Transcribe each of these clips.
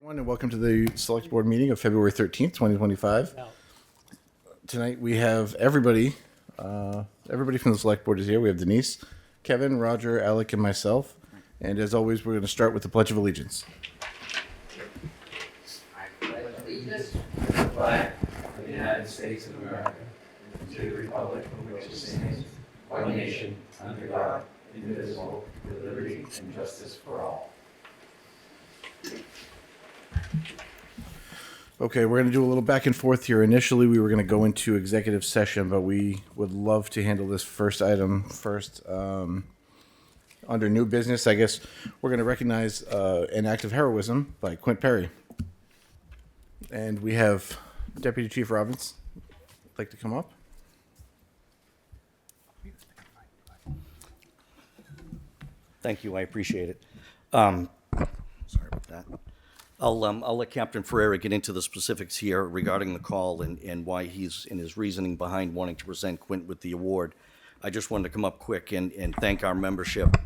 And welcome to the Select Board meeting of February 13th, 2025. Tonight we have everybody from the Select Board is here. We have Denise, Kevin, Roger, Alec, and myself. And as always, we're going to start with the Pledge of Allegiance. I pledge allegiance to the flag of the United States of America, and to the republic for which it stands, one nation, under God, indivisible, with liberty and justice for all. Okay, we're going to do a little back and forth here. Initially, we were going to go into executive session, but we would love to handle this first item first. Under new business, I guess we're going to recognize an act of heroism by Quint Perry. And we have Deputy Chief Robbins. Like to come up? Thank you, I appreciate it. Sorry about that. I'll let Captain Ferreira get into the specifics here regarding the call and why he's in his reasoning behind wanting to present Quint with the award. I just wanted to come up quick and thank our membership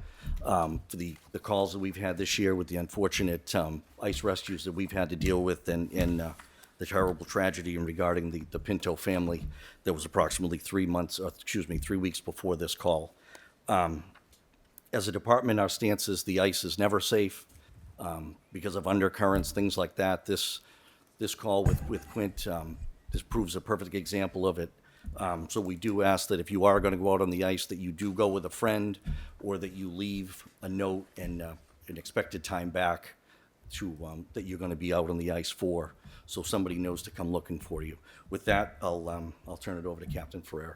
for the calls that we've had this year with the unfortunate ice rescues that we've had to deal with and the terrible tragedy regarding the Pinto family that was approximately 3 weeks before this call. As a department, our stance is the ice is never safe. Because of undercurrents, things like that. This call with Quint, this proves a perfect example of it. So we do ask that if you are going to go out on the ice, that you do go with a friend, or that you leave a note and an expected time back to that you're going to be out on the ice for, so somebody knows to come looking for you. With that, I'll turn it over to Captain Ferreira.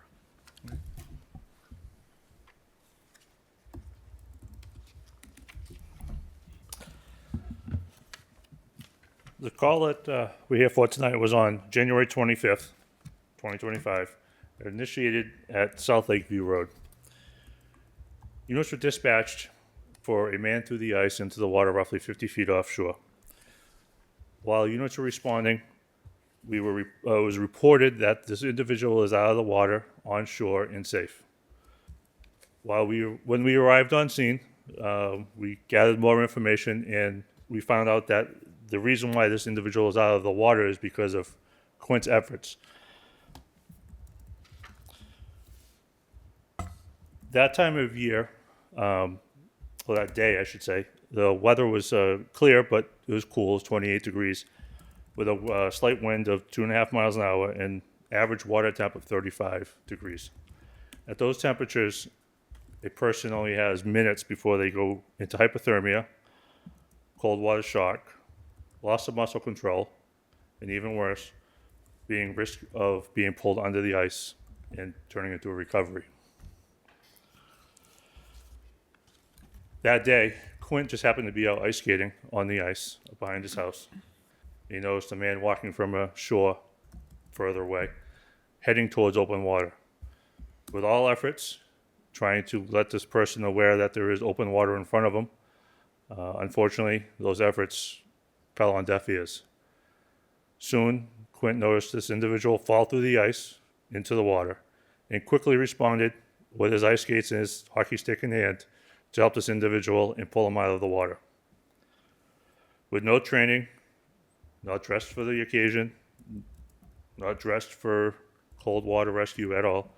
The call that we're here for tonight was on January 25th, 2025, initiated at South Lakeview Road. Units were dispatched for a man through the ice into the water roughly 50 feet offshore. While units were responding, it was reported that this individual is out of the water, on shore, and safe. When we arrived on scene, we gathered more information, and we found out that the reason why this individual is out of the water is because of Quint's efforts. That time of year, that day, I should say, the weather was clear, but it was cool. It was 28 degrees with a slight wind of 2.5 miles an hour and average water temp of 35 degrees. At those temperatures, a person only has minutes before they go into hypothermia, cold water shock, loss of muscle control, and even worse, being risk of being pulled under the ice and turning into a recovery. That day, Quint just happened to be out ice skating on the ice behind his house. He noticed a man walking from a shore further away, heading towards open water. With all efforts, trying to let this person aware that there is open water in front of him, unfortunately, those efforts fell on deaf ears. Soon, Quint noticed this individual fall through the ice into the water and quickly responded with his ice skates and his hockey stick in hand to help this individual and pull him out of the water. With no training, not dressed for the occasion, not dressed for cold water rescue at all,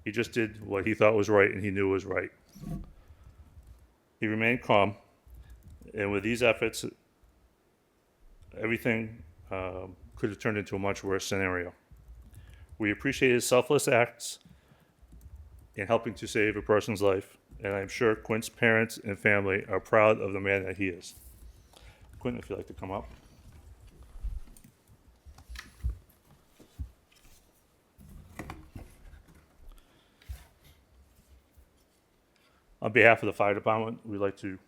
he just did what he thought was right and he knew was right. He remained calm, and with these efforts, everything could have turned into a much worse scenario. We appreciate his selfless acts in helping to save a person's life, and I'm sure Quint's parents and family are proud of the man that he is. Quint, if you'd like to come up. On behalf of the fire department, we'd like to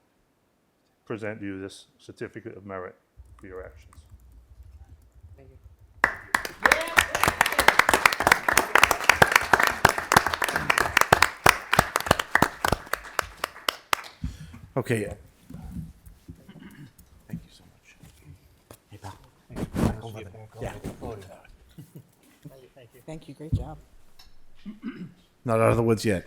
present you this certificate of merit for your actions. Thank you. Okay. Thank you so much. Hey, pal. Over there. Yeah. Thank you. Great job. Not out of the woods yet.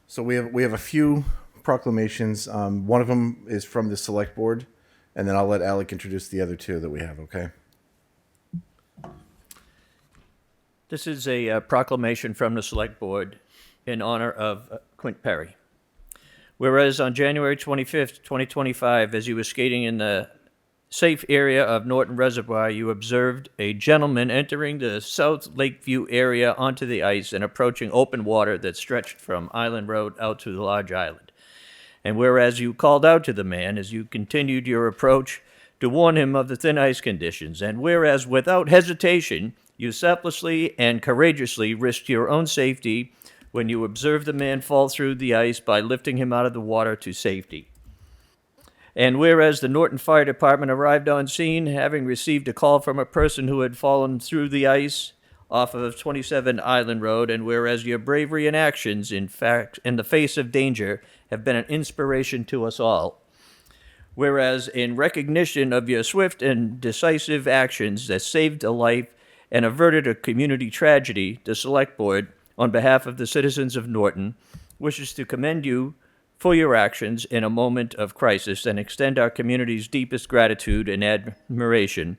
So we have a few proclamations. One of them is from the select board, and then I'll let Alec introduce the other two that we have, okay? This is a proclamation from the Select Board in honor of Quint Perry. Whereas on January 25th, 2025, as you were skating in the safe area of Norton Reservoir, you observed a gentleman entering the South Lakeview area onto the ice and approaching open water that stretched from Island Road out to the large island. And whereas you called out to the man as you continued your approach to warn him of the thin ice conditions, and whereas without hesitation, you selflessly and courageously risked your own safety when you observed the man fall through the ice by lifting him out of the water to safety. And whereas the Norton Fire Department arrived on scene, having received a call from a person who had fallen through the ice off of 27 Island Road, and whereas your bravery and actions, in fact, in the face of danger, have been an inspiration to us all. Whereas in recognition of your swift and decisive actions that saved a life and averted a community tragedy, the Select Board, on behalf of the citizens of Norton, wishes to commend you for your actions in a moment of crisis and extend our community's deepest gratitude and admiration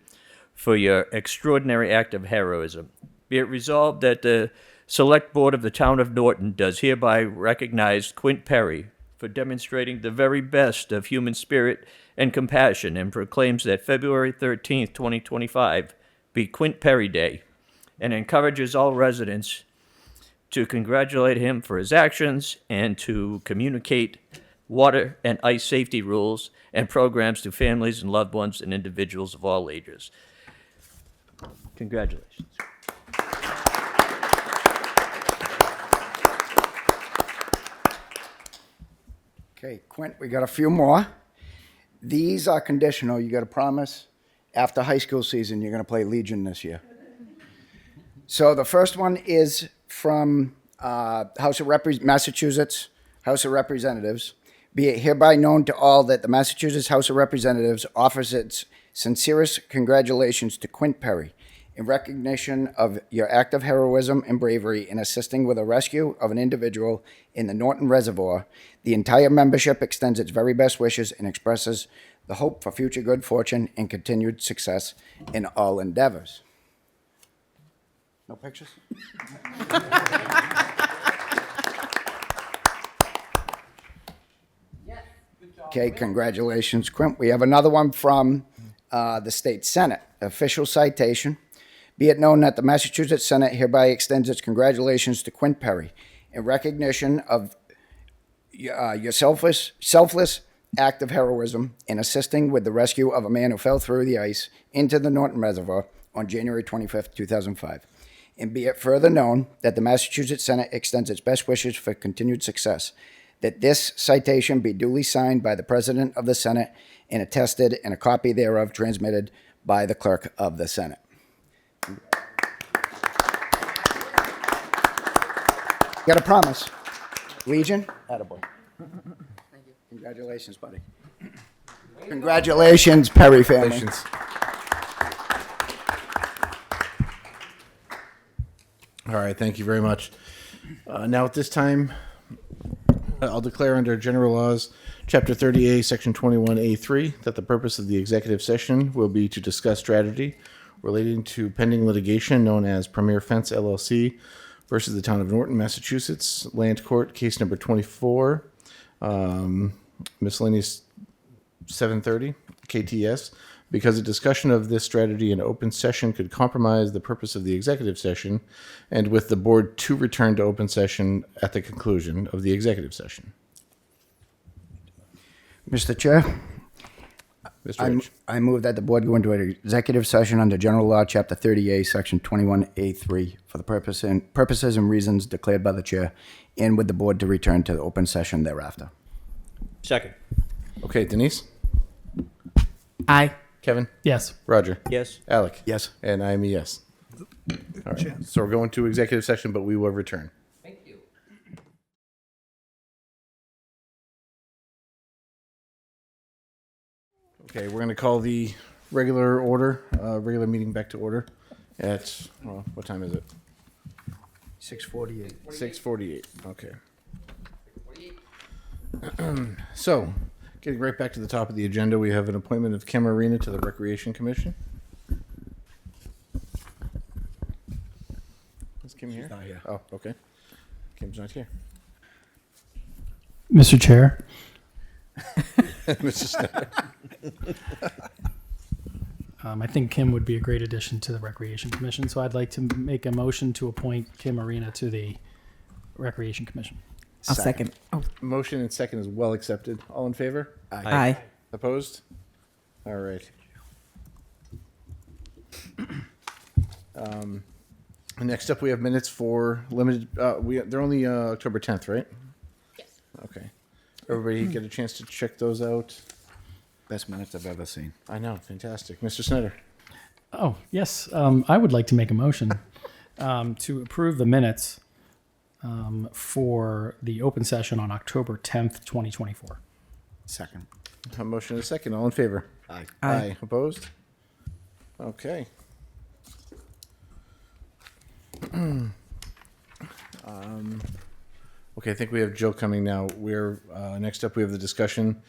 for your extraordinary act of heroism. Be it resolved that the Select Board of the Town of Norton does hereby recognize Quint Perry for demonstrating the very best of human spirit and compassion, and proclaims that February 13th, 2025 be Quint Perry Day, and encourages all residents to congratulate him for his actions and to communicate water and ice safety rules and programs to families and loved ones and individuals of all ages. Congratulations. Okay, Quint, we got a few more. These are conditional. You got to promise after high school season you're going to play Legion this year. So the first one is from Massachusetts House of Representatives. Be it hereby known to all that the Massachusetts House of Representatives offers its sincerest congratulations to Quint Perry in recognition of your act of heroism and bravery in assisting with the rescue of an individual in the Norton Reservoir. The entire membership extends its very best wishes and expresses the hope for future good fortune and continued success in all endeavors. No pictures? Okay, congratulations, Quint. We have another one from the State Senate. Official citation. Be it known that the Massachusetts Senate hereby extends its congratulations to Quint Perry in recognition of your selfless act of heroism in assisting with the rescue of a man who fell through the ice into the Norton Reservoir on January 25th, 2005. And be it further known that the Massachusetts Senate extends its best wishes for continued success. That this citation be duly signed by the President of the Senate and attested, and a copy thereof transmitted by the Clerk of the Senate. Got a promise. Legion? Attaboy. Thank you. Congratulations, buddy. Congratulations, Perry family. Congratulations. All right, thank you very much. Now, at this time, I'll declare under General Laws, Chapter 30A, Section 21A3, that the purpose of the executive session will be to discuss strategy relating to pending litigation known as Premier Fence LLC versus the Town of Norton, Massachusetts, Land Court, case number 24, miscellaneous 730, KTS. Because a discussion of this strategy in open session could compromise the purpose of the executive session, and with the board to return to open session at the conclusion of the executive session. Mr. Chair, Mr. Rich. I move that the board go into an executive session under General Law, Chapter 30A, Section 21A3, for the purposes and reasons declared by the chair, and with the board to return to the open session thereafter. Second. Okay, Denise? Aye. Kevin? Yes. Roger? Yes. Alec? Yes. And I'm a yes. All right, so we're going to executive session, but we will return. Thank you. Okay, we're going to call the regular meeting back to order at, well, what time is it? 6:48. 6:48, okay. So, Getting right back to the top of the agenda, we have an appointment of Kim Arena to the Recreation Commission. Is Kim here? not here. Oh, okay. Kim's not here. Mr. Chair, Mr. Snyder. I think Kim would be a great addition to the Recreation Commission, so I'd like to make a motion to appoint Kim Arena to the Recreation Commission. I'll second. Oh, Motion and second is well accepted. All in favor? aye. Opposed? All right. Next up, we have minutes for limited, they're only October 10th, right? Yes. Okay. Everybody get a chance to check those out? Best minutes I've ever seen. I know, fantastic. Mr. Snyder? Oh, yes, I would like to make a motion to approve the minutes for the open session on October 10th, 2024. Second. A motion and a second. All in favor? Aye. Aye. Opposed? Okay. Okay, I think we have Joe coming now. We're, next up, we have the discussion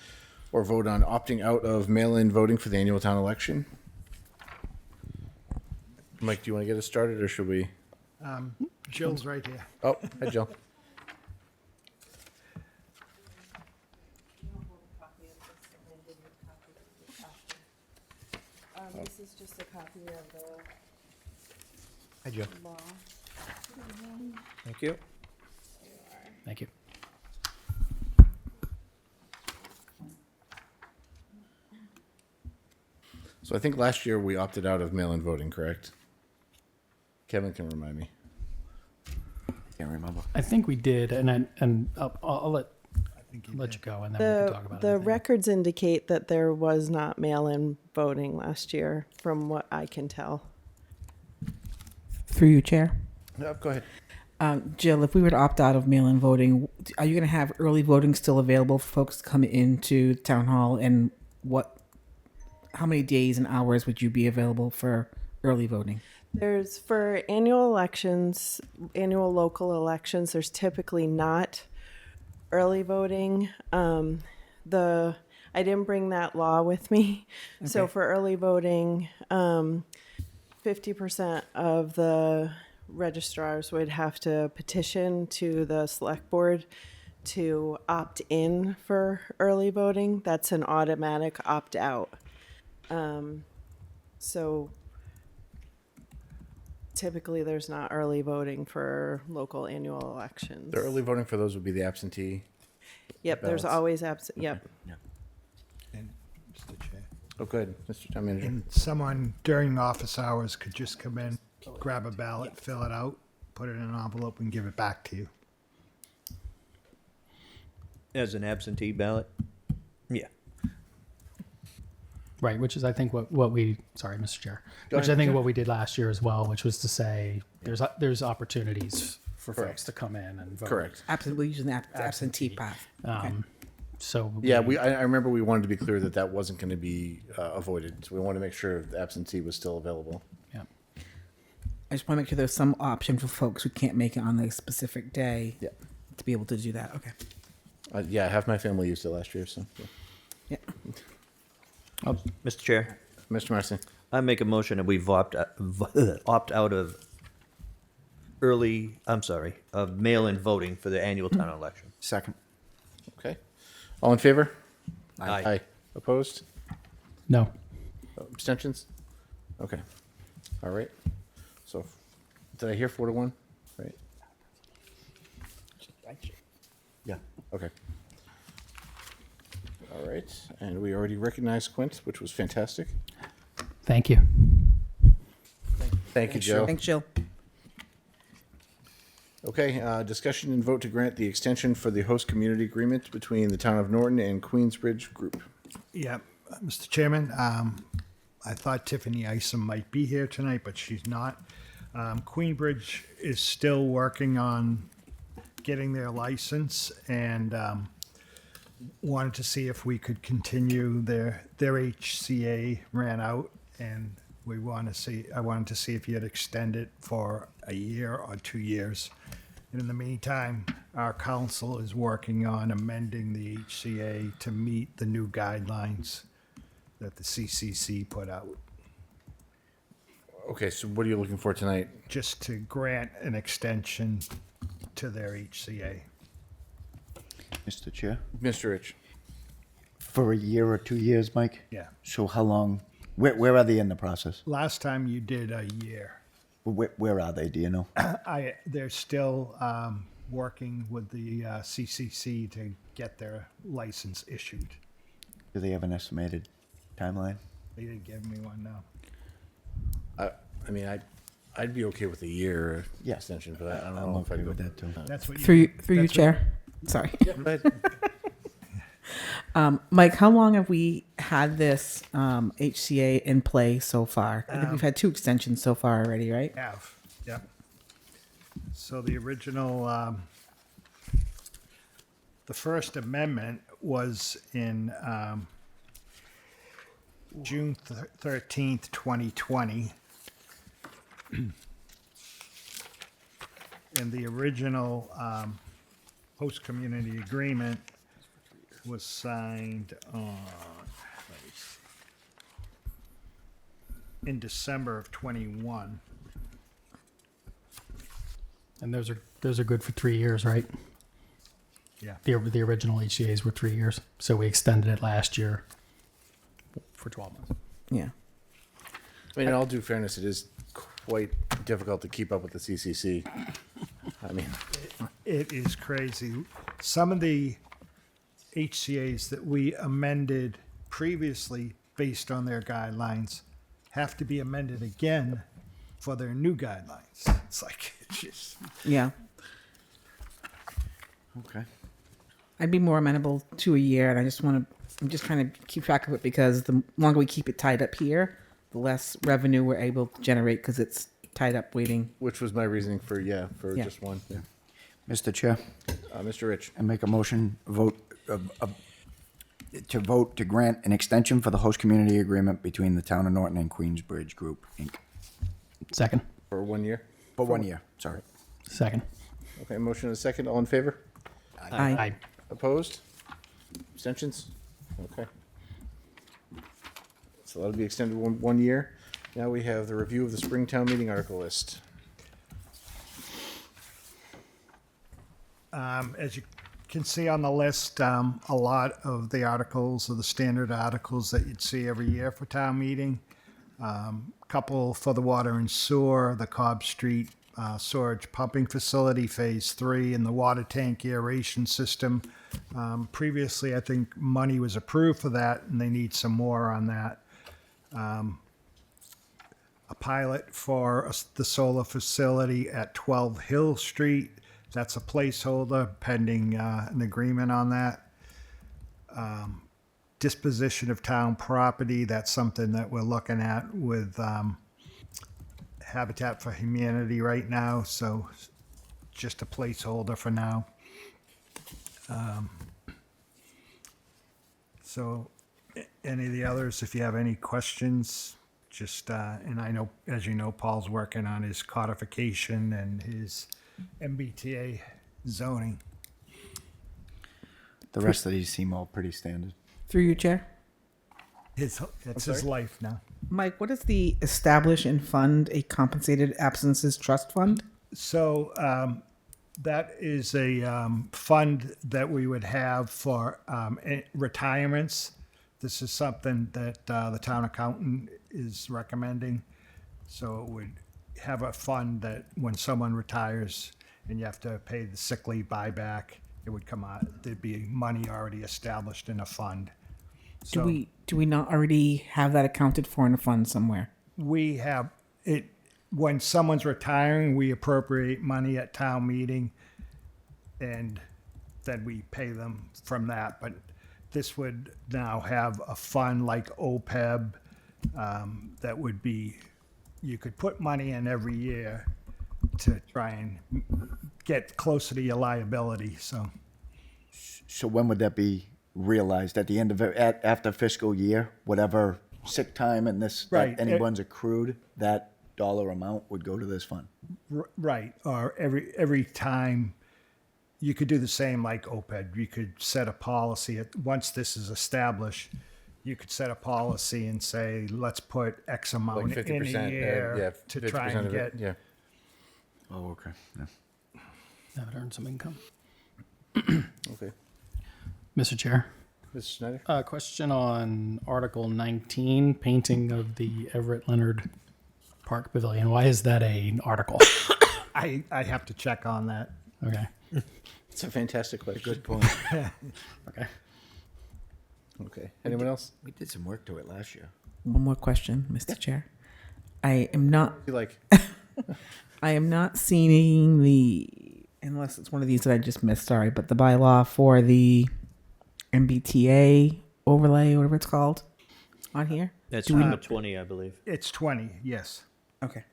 or vote on opting out of mail-in voting for the annual town election. Mike, do you want to get us started, or should we? Jill's right here. Oh, hi, Joe. This is just a copy of the Hi, Joe. law. Thank you. Thank you. So I think last year we opted out of mail-in voting, correct? Kevin can remind me. Can't remember. I think we did, and I'll let you go, and then we can talk about it. The records indicate that there was not mail-in voting last year, from what I can tell. Through you, Chair. Go ahead. Jill, if we were to opt out of mail-in voting, are you going to have early voting still available for folks to come into town hall? And how many days and hours would you be available for early voting? There's, for annual elections, annual local elections, there's typically not early voting. I didn't bring that law with me. So Okay. for early voting, 50% of the registrars would have to petition to the select board to opt in for early voting. That's an automatic opt out. So typically there's not early voting for local annual elections. The early voting for those would be the absentee. Yep, there's ballots. always absent, yep. And Mr. Chair. Oh, go ahead, Mr. Town Manager. And someone during office hours could just come in, grab a ballot, fill it out, put it in an envelope, and give it back to you. As an absentee ballot? Yeah. Right, which is I think what we sorry, Mr. Chair, Go which ahead, I think Chair. what we did last year as well, which was to say there's opportunities for Correct. folks to come in and vote. Correct. Absolutely, using the absentee path. So Yeah, I remember we wanted to be clear that that wasn't going to be avoided. So we wanted to make sure the absentee was still available. yeah. I just want to make sure there's some option for folks who can't make it on a specific day Yeah. to be able to do that. Okay. Yeah, half my family used it last year, so. Yeah. Yeah. Mr. Chair, Mr. Marcy. I make a motion that we opt out of of mail-in voting for the annual town election. Second. Okay. All in favor? Aye. Opposed? No. Abstentions? Okay. All right. So, did I hear 4-1? Right? Yeah. Okay. All right. And we already recognized Quint, which was fantastic. Thank you. Thank you, Joe. Thanks, Jill. Okay, discussion and vote to grant the extension for the host community agreement between the town of Norton and Queensbridge Group. Yeah, Mr. Chairman, I thought Tiffany Isom might be here tonight, but she's not. Queenbridge is still working on getting their license and wanted to see if we could continue. Their HCA ran out, and I wanted to see if you had extended for a year or 2 years And in the meantime, our council is working on amending the HCA to meet the new guidelines that the CCC put out, Okay, so what are you looking for tonight? just to grant an extension to their HCA. Mr. Chair? Mr. Rich? For a year or 2 years, Mike? Yeah. So how long, where are they in the process? Last time you did a year. Where are they, do you know? They're still working with the CCC to get their license issued. Do they have an estimated timeline? They didn't give me one now. I mean, I'd be okay with a year Yeah. extension, but I don't I'm know if okay I'd with go. that too. That's what Through you, that's what- Chair. Sorry. But Mike, how long have we had this HCA in play so far? I think we've had 2 extensions so far already, right? Have, yep. So the original, the First Amendment was in June 13th, 2020. And the original host community agreement was signed on, let me see, in December of 21. And those are good for 3 years, right? Yeah. The original HCA's were 3 years, so we extended it last year for 12 months. Yeah. I mean, in all due fairness, it is quite difficult to keep up with the CCC. I mean, It is crazy. Some of the HCA's that we amended previously based on their guidelines have to be amended again for their new guidelines. It's like, it's just, Yeah. Okay. I'd be more amenable to a year, and I'm just trying to keep track of it because the longer we keep it tied up here, the less revenue we're able to generate because it's tied up waiting. which was my reasoning for Yeah. just one. Yeah. Mr. Chair, Mr. Rich? I make a motion to vote to grant an extension for the host community agreement between the town of Norton and Queensbridge Group, Inc. Second. For 1 year? For 1 year, sorry. Second. Okay, motion and a second. All in favor? Aye. Opposed? Abstentions? Okay. So that'll be extended one year. Now we have the review of the Springtown meeting article list. as you can see on the list, a lot of the articles are the standard articles that you'd see every year for town meeting. Couple for the water and sewer, the Cobb Street storage pumping facility, phase 3, and the water tank aeration system. Previously, I think money was approved for that, and they need some more on that. A pilot for the solar facility at 12 Hill Street. That's a placeholder pending an agreement on that. Disposition of town property, that's something that we're looking at with Habitat for Humanity right now, so just a placeholder for now. So any of the others, if you have any questions, just, and I know, as you know, Paul's working on his codification and his MBTA zoning. The rest of these seem all pretty standard. Through you, Chair. It's his life now. Mike, what is the establish and fund a compensated absences trust fund? So that is a fund that we would have for retirements. This is something that the town accountant is recommending. So it would have a fund that when someone retires and you have to pay the sick leave buyback, it would come out. There'd be money already established in a fund. Do we not already have that accounted for in a fund somewhere? We have it when someone's retiring, we appropriate money at town meeting and then we pay them from that. But this would now have a fund like OPEB that would be, you could put money in every year to try and get closer to your liability. So when would that be realized? At the end of it, after fiscal year, whatever sick time and this, Right. that anyone's accrued, that dollar amount would go to this fund. Right, or every time, you could do the same like OPED. You could set a policy, once this is established, you could set a policy and say, let's put X Like amount 50%. in a year Yeah, to 50% try and of it, get. Yeah. Oh, okay. Yeah. That would earn some income. Okay. Mr. Chair, Mr. Snyder? question on Article 19, painting of the Everett Leonard Park Pavilion. Why is that an article? I have to check on that. Okay. It's a fantastic question. Good point. Okay. Okay. Anyone else? We did some work to it last year. One more question, Mr. Chair. I am not You like? I am not seeing the, unless it's one of these that I just missed, sorry, but the bylaw for the MBTA overlay, whatever it's called, on here. That's Do we- number 20, I believe. It's 20, yes. Okay.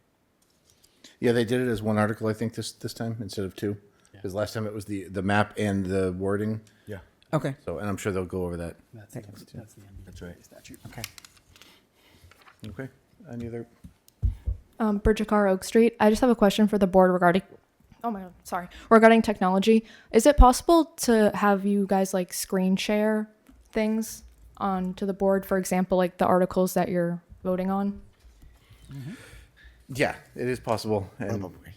Yeah, they did it as one article, I think, this time instead of two. Because last time it was the map and the wording. Yeah, Okay. So, and I'm sure they'll go over that. That's Thanks. the that's right. statute. Okay. Okay. Any other? Bridget Carr, Oak Street. I just have a question for the board regarding, oh my God, sorry, regarding technology. Is it possible to have you guys like screen share things onto the board? For example, like the articles that you're voting on? Yeah, it is possible. And Probably.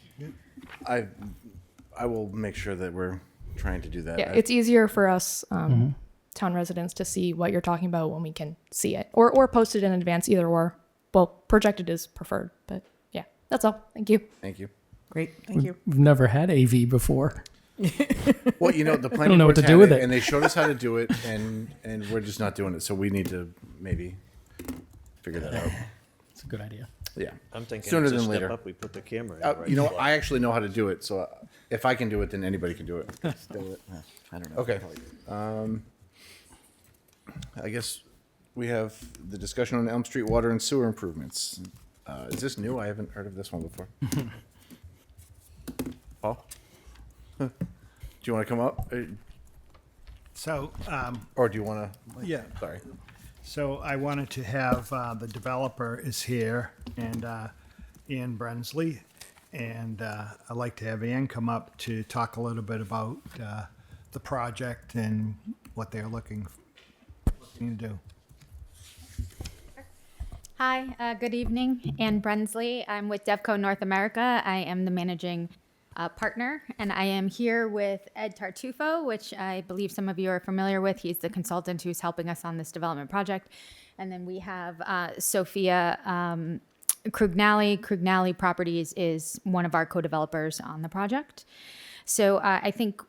I will make sure that we're trying to do that. Yeah, it's easier for us town residents to see what you're talking about when we can see it, or post it in advance, either or. Well, projected is preferred, but yeah, that's all. Thank you. Thank you. Great. Thank you. We've never had AV before. Well, the planning know what board's to do had with it. and they showed us how to do it, and we're just not doing it. So we need to maybe figure that out. It's a good idea. Yeah. I'm thinking Sooner it's a than step later. up, we put the camera in. Right? You know, I actually know how to do it. So if I can do it, then anybody can do it. Still, I don't know. Okay. I guess we have the discussion on Elm Street water and sewer improvements. Is this new? I haven't heard of this one before. Paul? Do you want to come up? So, Or do you want to? yeah. Sorry. So I wanted to have, the developer is here, and Ann Brensley, and I'd like to have Ann come up to talk a little bit about the project and what they're looking to do. Hi, good evening. Ann Brensley. I'm with Devco North America. I am the managing partner, and I am here with Ed Tartufo, which I believe some of you are familiar with. He's the consultant who's helping us on this development project. And then we have Sophia Krugnali. Krugnali Properties is one of our co-developers on the project. So I think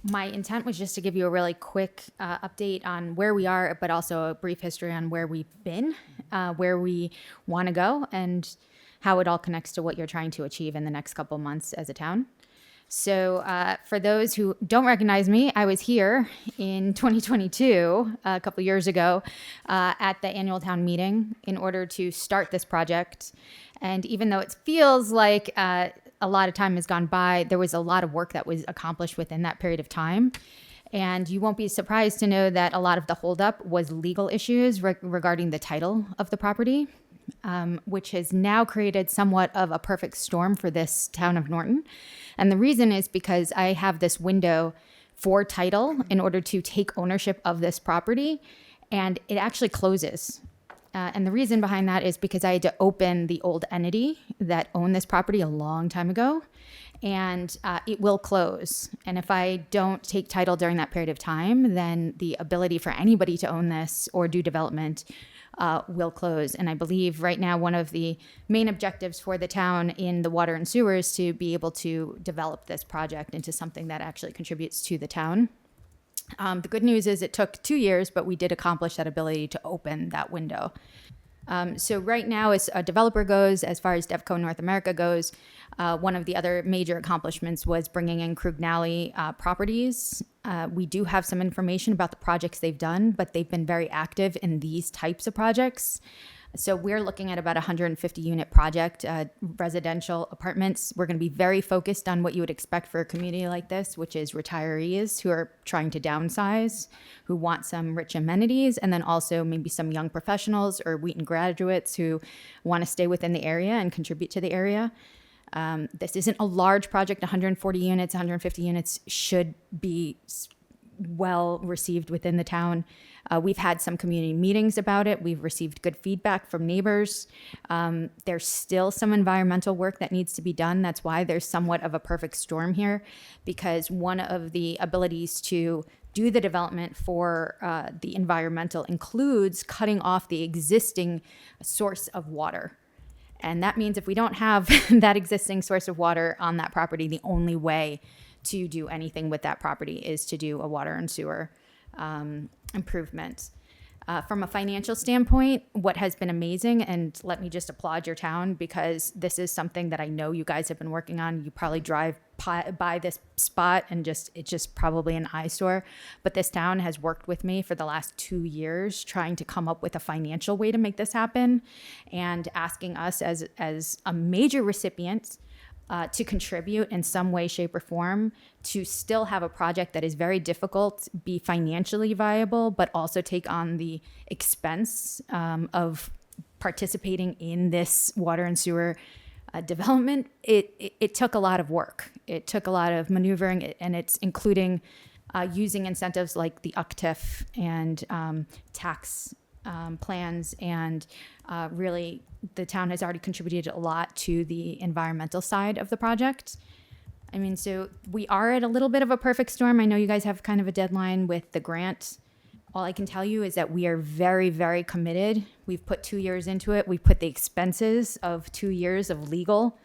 my intent was just to give you a really quick update on where we are, but also a brief history on where we've been, where we want to go, and how it all connects to what you're trying to achieve in the next couple months as a town. So for those who don't recognize me, I was here in 2022, a couple years ago, at the annual town meeting in order to start this project. And even though it feels like a lot of time has gone by, there was a lot of work that was accomplished within that period of time. And you won't be surprised to know that a lot of the holdup was legal issues regarding the title of the property, which has now created somewhat of a perfect storm for this town of Norton. And the reason is because I have this window for title in order to take ownership of this property, and it actually closes. And the reason behind that is because I had to open the old entity that owned this property a long time ago, and it will close. And if I don't take title during that period of time, then the ability for anybody to own this or do development will close. And I believe right now one of the main objectives for the town in the water and sewer is to be able to develop this project into something that actually contributes to the town. The good news is it took 2 years, but we did accomplish that ability to open that window. So right now, as a developer goes, as far as Devco North America goes, one of the other major accomplishments was bringing in Krugnali Properties. We do have some information about the projects they've done, but they've been very active in these types of projects. So we're looking at about a 150 unit project, residential apartments. We're going to be very focused on what you would expect for a community like this, which is retirees who are trying to downsize, who want some rich amenities, and then also maybe some young professionals or Wheaton graduates who want to stay within the area and contribute to the area. This isn't a large project. 140 units, 150 units should be well received within the town. We've had some community meetings about it. We've received good feedback from neighbors. There's still some environmental work that needs to be done. That's why there's somewhat of a perfect storm here, because one of the abilities to do the development for the environmental includes cutting off the existing source of water. And that means if we don't have that existing source of water on that property, the only way to do anything with that property is to do a water and sewer improvement. From a financial standpoint, what has been amazing, and let me just applaud your town, because this is something that I know you guys have been working on. You probably drive by this spot and it's just probably an eyesore. But this town has worked with me for the last 2 years trying to come up with a financial way to make this happen, and asking us as a major recipient to contribute in some way, shape, or form to still have a project that is very difficult, be financially viable, but also take on the expense of participating in this water and sewer development. It took a lot of work. It took a lot of maneuvering, and it's including using incentives like the UCTIF and tax plans, and really the town has already contributed a lot to the environmental side of the project. I mean, so we are at a little bit of a perfect storm. I know you guys have kind of a deadline with the grant. All I can tell you is that we are very, very committed. We've put 2 years into it. We've put the expenses of 2 years of legal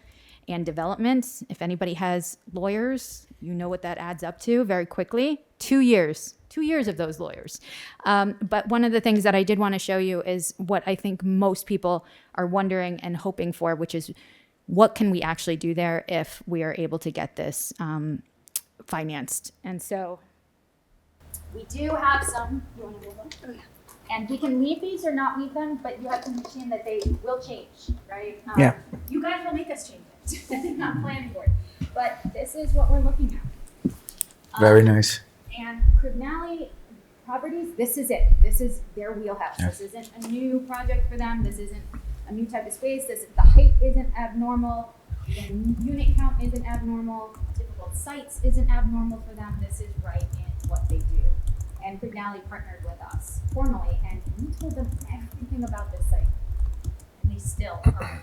and development. If anybody has lawyers, you know what that adds up to very quickly. 2 years. 2 years of those lawyers. But one of the things that I did want to show you is what I think most people are wondering and hoping for, which is what can we actually do there if we are able to get this financed. And so we do have some, you want to move them? Oh, yeah. And we can leave these or not leave them, but you have to understand that they will change, right? Yeah. You guys will make us change it, not planning board. But this is what we're looking at. Very nice. And Crignali Properties, this is it. This is their wheelhouse. Yeah. This isn't a new project for them. This isn't a new type of space. The height isn't abnormal. The unit count isn't abnormal. Typical sites isn't abnormal for them. This is right in what they do. And Crignali partnered with us formally, and we told them everything about this site. And they still are.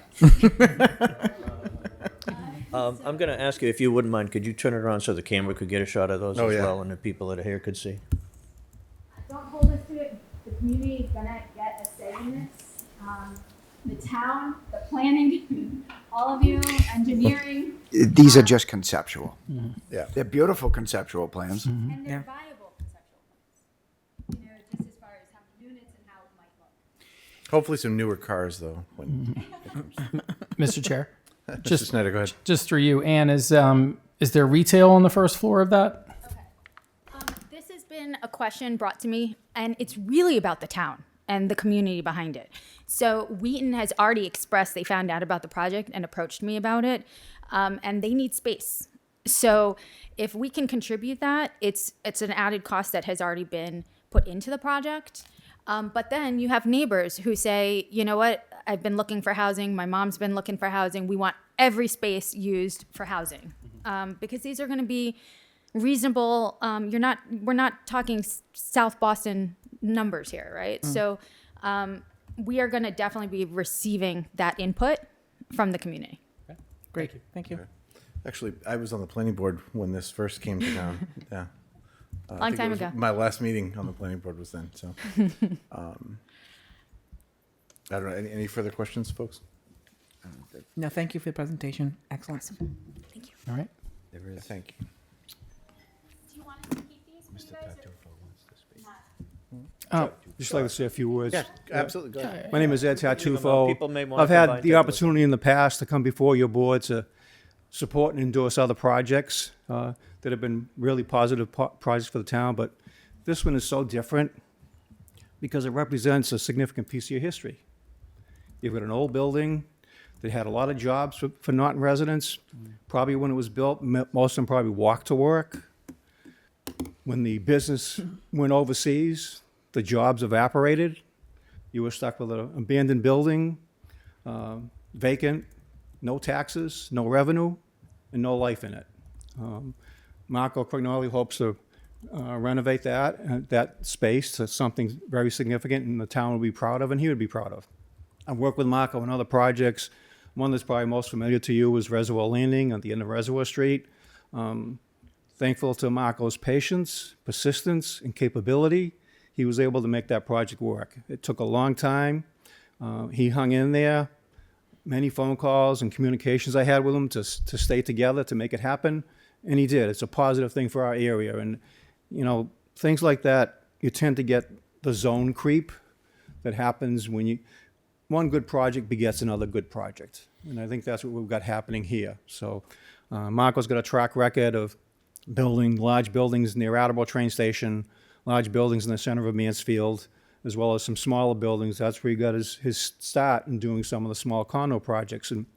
I'm going to ask you, if you wouldn't mind, could you turn it around so the camera could get a shot of those Oh, as yeah. well, and the people that are here could see? Don't hold us to it. The community is gonna get a say in this. The town, the planning, all of you, engineering, These are just conceptual. Yeah. They're beautiful conceptual plans. and they're Yeah. viable conceptual plans. You know, just as far as how many units and how it might look. Hopefully some newer cars, though. When Mr. Chair, Mr. Snyder, go ahead. just through you, Ann, is there retail on the first floor of that? This has been a question brought to me, and it's really about the town and the community behind it. So Wheaton has already expressed they found out about the project and approached me about it, and they need space. So if we can contribute that, it's an added cost that has already been put into the project. But then you have neighbors who say, you know what, I've been looking for housing. My mom's been looking for housing. We want every space used for housing, because these are going to be reasonable. We're not talking South Boston numbers here, right? So we are going to definitely be receiving that input from the community. Great. Thank you. Actually, I was on the planning board when this first came to town. Yeah. I Long think it time was ago. My last meeting on the planning board was then. So, I don't know. Any further questions, folks? No, thank you for the presentation. Excellent. Thank you. All right. Thank you. Do you want us to keep these for you guys? Oh, Just like to say a few words. Yeah, absolutely. Go ahead. My name is Ed Tartufo. People may wanna I've come by had and the take a look. opportunity in the past to come before your board to support and endorse other projects that have been really positive projects for the town, but this one is so different because it represents a significant piece of your history. You've got an old building that had a lot of jobs for Norton residents. Probably when it was built, most of them probably walked to work. When the business went overseas, the jobs evaporated. You were stuck with an abandoned building, vacant, no taxes, no revenue, and no life in it. Marco Cognoli hopes to renovate that space to something very significant and the town will be proud of and he would be proud of. I've worked with Marco on other projects. One that's probably most familiar to you is Reservoir Landing at the end of Reservoir Street. Thankful to Marco's patience, persistence, and capability, he was able to make that project work. It took a long time. He hung in there. Many phone calls and communications I had with him to stay together, to make it happen, and he did. It's a positive thing for our area. And, you know, things like that, you tend to get the zone creep that happens when one good project begets another good project. And I think that's what we've got happening here. So Marco's got a track record of building large buildings near Attleboro train station, large buildings in the center of Mansfield, as well as some smaller buildings. That's where he got his start in doing some of the small condo projects. And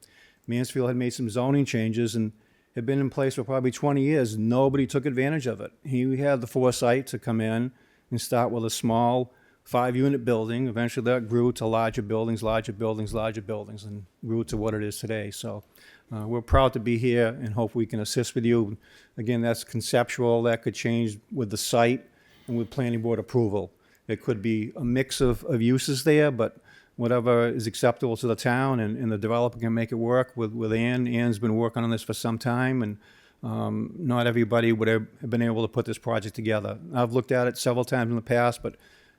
Mansfield had made some zoning changes and had been in place for probably 20 years. Nobody took advantage of it. He had the foresight to come in and start with a small 5-unit building. Eventually that grew to larger buildings, and grew to what it is today. So we're proud to be here and hope we can assist with you. Again, that's conceptual. That could change with the site and with planning board approval. It could be a mix of uses there, but whatever is acceptable to the town and the developer can make it work with Ann. Ann's been working on this for some time, and not everybody would have been able to put this project together. I've looked at it several times in the past, but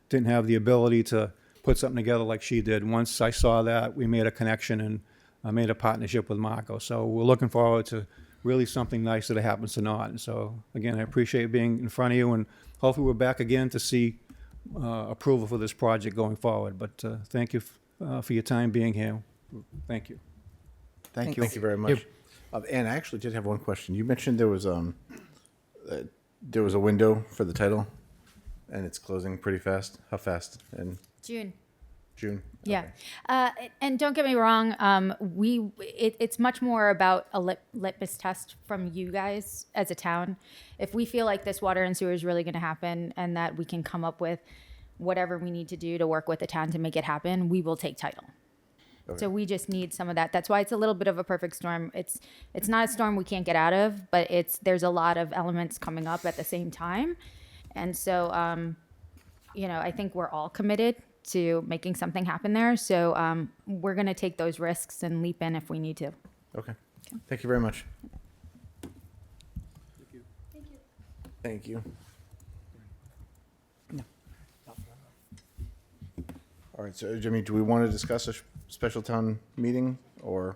didn't have the ability to put something together like she did. Once I saw that, we made a connection and I made a partnership with Marco. So we're looking forward to really something nice that happens to Norton. So again, I appreciate being in front of you, and hopefully we're back again to see approval for this project going forward. But thank you for your time being here. Thank you. Thank you. Thank you very much. Ann, I actually did have one question. You mentioned there was a window for the title, and it's closing pretty fast. How fast? And June. June. Yeah. And don't get me wrong, it's much more about a litmus test from you guys as a town. If we feel like this water and sewer is really going to happen and that we can come up with whatever we need to do to work with the town to make it happen, we will take title. Okay. So we just need some of that. That's why it's a little bit of a perfect storm. It's not a storm we can't get out of, but there's a lot of elements coming up at the same time. And so, I think we're all committed to making something happen there. So we're going to take those risks and leap in if we need to. Okay. Thank you very much. Thank you. All right, so Jimmy, do we want to discuss a special town meeting, or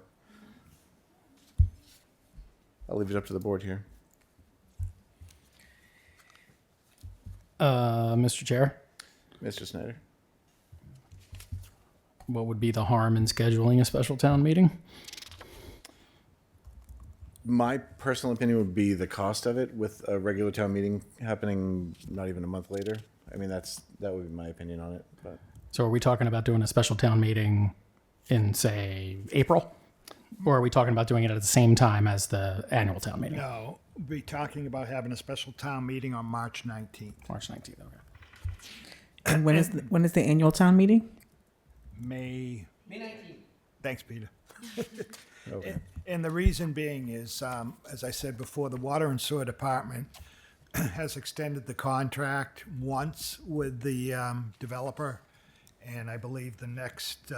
I'll leave it up to the board here? Mr. Chair, Mr. Snyder? what would be the harm in scheduling a special town meeting? My personal opinion would be the cost of it, with a regular town meeting happening not even a month later. I mean, that would be my opinion on it. But So are we talking about doing a special town meeting in, say, April? Or are we talking about doing it at the same time as the annual town meeting? No, we'll be talking about having a special town meeting on March 19th. March 19th, okay. And when is the annual town meeting? May 19th. Thanks, Peter. okay. And the reason being is, as I said before, the Water and Sewer Department has extended the contract once with the developer, and I believe the next,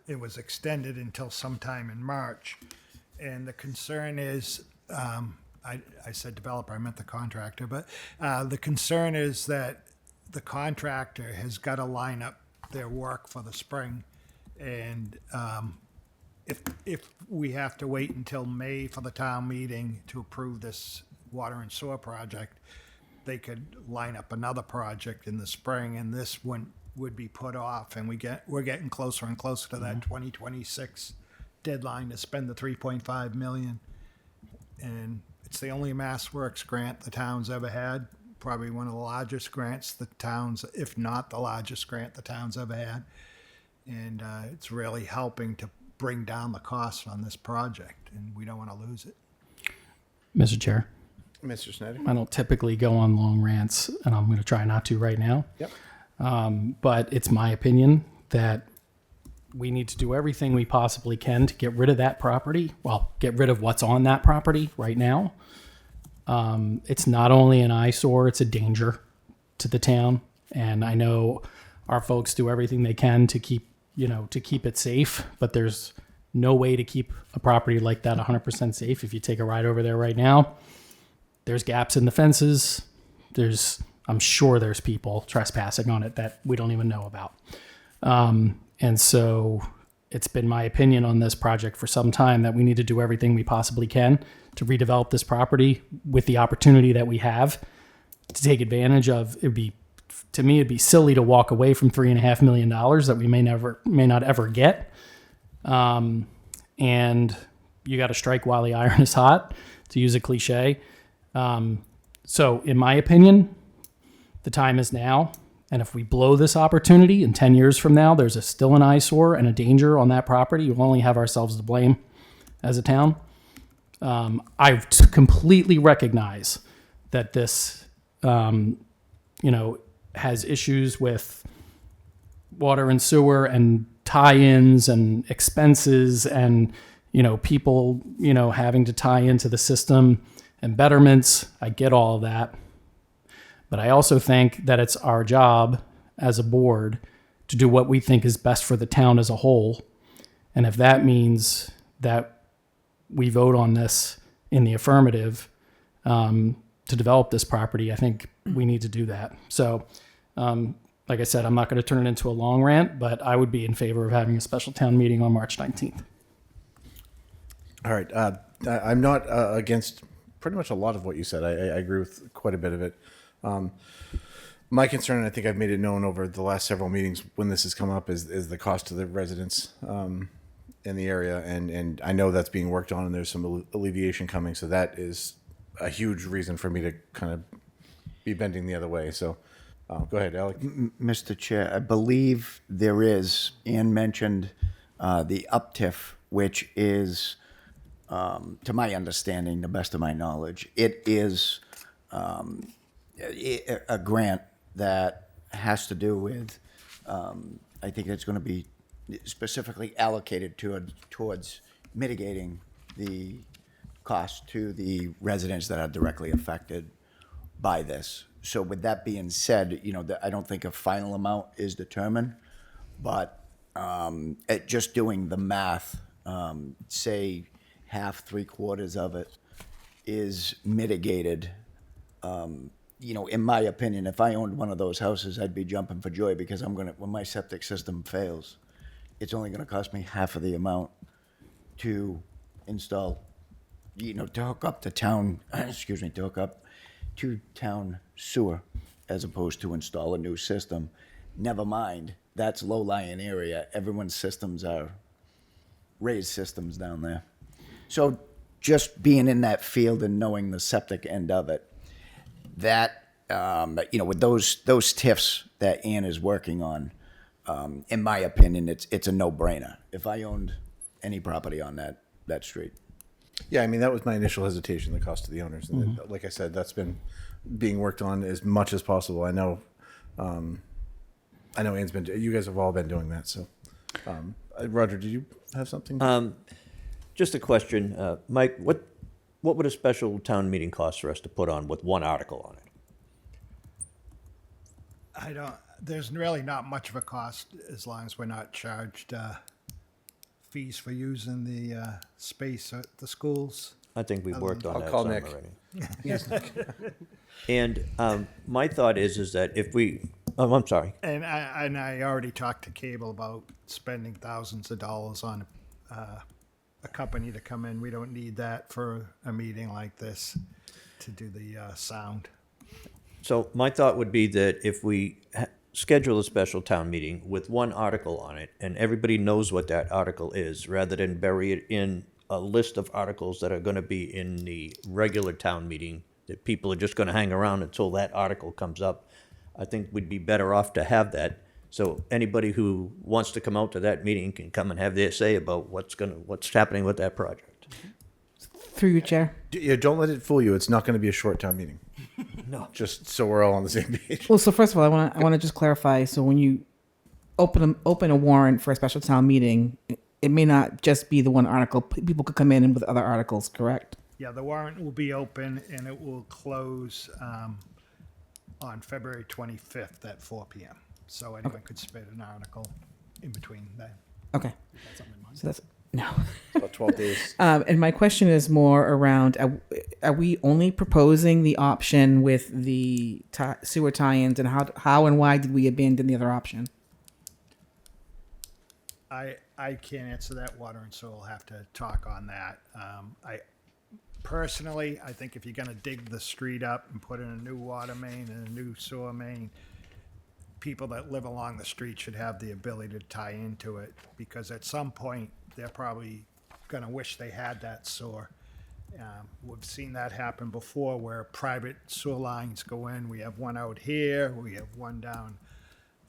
it was extended until sometime in March. And the concern is, I said developer, I meant the contractor, but the concern is that the contractor has got to line up their work for the spring, and if we have to wait until May for the town meeting to approve this water and sewer project, they could line up another project in the spring, and this one would be put off, and we're getting closer and closer to that 2026 deadline to spend the 3.5 million. And it's the only Mass Works grant the town's ever had, probably one of the largest grants the town's, if not the largest grant the town's ever had. and it's really helping to bring down the cost on this project, and we don't want to lose it. Mr. Chair, Mr. Snyder? I don't typically go on long rants, and I'm going to try not to right now. Yep. But it's my opinion that we need to do everything we possibly can to get rid of that property. Well, get rid of what's on that property right now. It's not only an eyesore, it's a danger to the town. And I know our folks do everything they can to keep it safe, but there's no way to keep a property like that 100% safe. If you take a ride over there right now, there's gaps in the fences. I'm sure there's people trespassing on it that we don't even know about. And so it's been my opinion on this project for some time that we need to do everything we possibly can to redevelop this property with the opportunity that we have to take advantage of. It'd be silly to walk away from $3.5 million that we may not ever get. And you got to strike while the iron is hot, to use a cliche. So in my opinion, the time is now. And if we blow this opportunity in 10 years from now, there's still an eyesore and a danger on that property. We'll only have ourselves to blame as a town. I completely recognize that this, has issues with water and sewer and tie-ins and expenses and, people, having to tie into the system and betterments. I get all of that. But I also think that it's our job as a board to do what we think is best for the town as a whole. And if that means that we vote on this in the affirmative to develop this property, I think we need to do that. So, like I said, I'm not going to turn it into a long rant, but I would be in favor of having a special town meeting on March 19th. All right. I'm not against pretty much a lot of what you said. I agree with quite a bit of it. My concern, and I think I've made it known over the last several meetings when this has come up, is the cost to the residents in the area, and I know that's being worked on, and there's some alleviation coming. So that is a huge reason for me to kind of be bending the other way. So go ahead, Alec. Mr. Chair, I believe there is, Ann mentioned the UPTIF, which is, to my understanding, the best of my knowledge, it is a grant that has to do with, I think it's going to be specifically allocated towards mitigating the cost to the residents that are directly affected by this. So with that being said, I don't think a final amount is determined, but just doing the math, say half, 3/4 of it is mitigated. In my opinion, if I owned one of those houses, I'd be jumping for joy because when my septic system fails, it's only going to cost me half of the amount to install, to hook up to town, to hook up to town sewer as opposed to install a new system. Never mind, that's low-lying area. Everyone's systems are raised systems down there. So just being in that field and knowing the septic end of it, that, with those TIFs that Ann is working on, in my opinion, it's a no-brainer. If I owned any property on that street. Yeah, I mean, that was my initial hesitation, the cost to the owners. And then, like I said, that's been being worked on as much as possible. I know Ann's you guys have all been doing that. So, Roger, did you have something? Just a question, Mike. What would a special town meeting cost for us to put on with one article on it? There's really not much of a cost as long as we're not charged fees for using the space at the schools. I think we've worked on I'll that call some Nick. already. And my thought is that if we, I'm sorry. And I already talked to Cable about spending thousands of dollars on a company to come in. We don't need that for a meeting like this to do the sound. So my thought would be that if we schedule a special town meeting with one article on it, and everybody knows what that article is, rather than bury it in a list of articles that are going to be in the regular town meeting, that people are just going to hang around until that article comes up, I think we'd be better off to have that So anybody who wants to come out to that meeting can come and have their say about what's happening with that project. Through you, Chair. Yeah, don't let it fool you. It's not going to be a short town meeting. No. Just so we're all on the same page. Well, so first of all, I want to just clarify. So when you open a warrant for a special town meeting, it may not just be the one article. People could come in with other articles, correct? Yeah, the warrant will be open and it will close on February 25th at 4 p.m. So anyone could submit an article in between that. Okay. So that's no. About 12 days. And my question is more around: are we only proposing the option with the sewer tie-ins, and how and why did we abandon the other option? I can't answer that. Water and Sewer will have to talk on that. I personally, I think if you're going to dig the street up and put in a new water main and a new sewer main, people that live along the street should have the ability to tie into it, because at some point they're probably going to wish they had that sewer. We've seen that happen before where private sewer lines go in. We have one out here. We have one down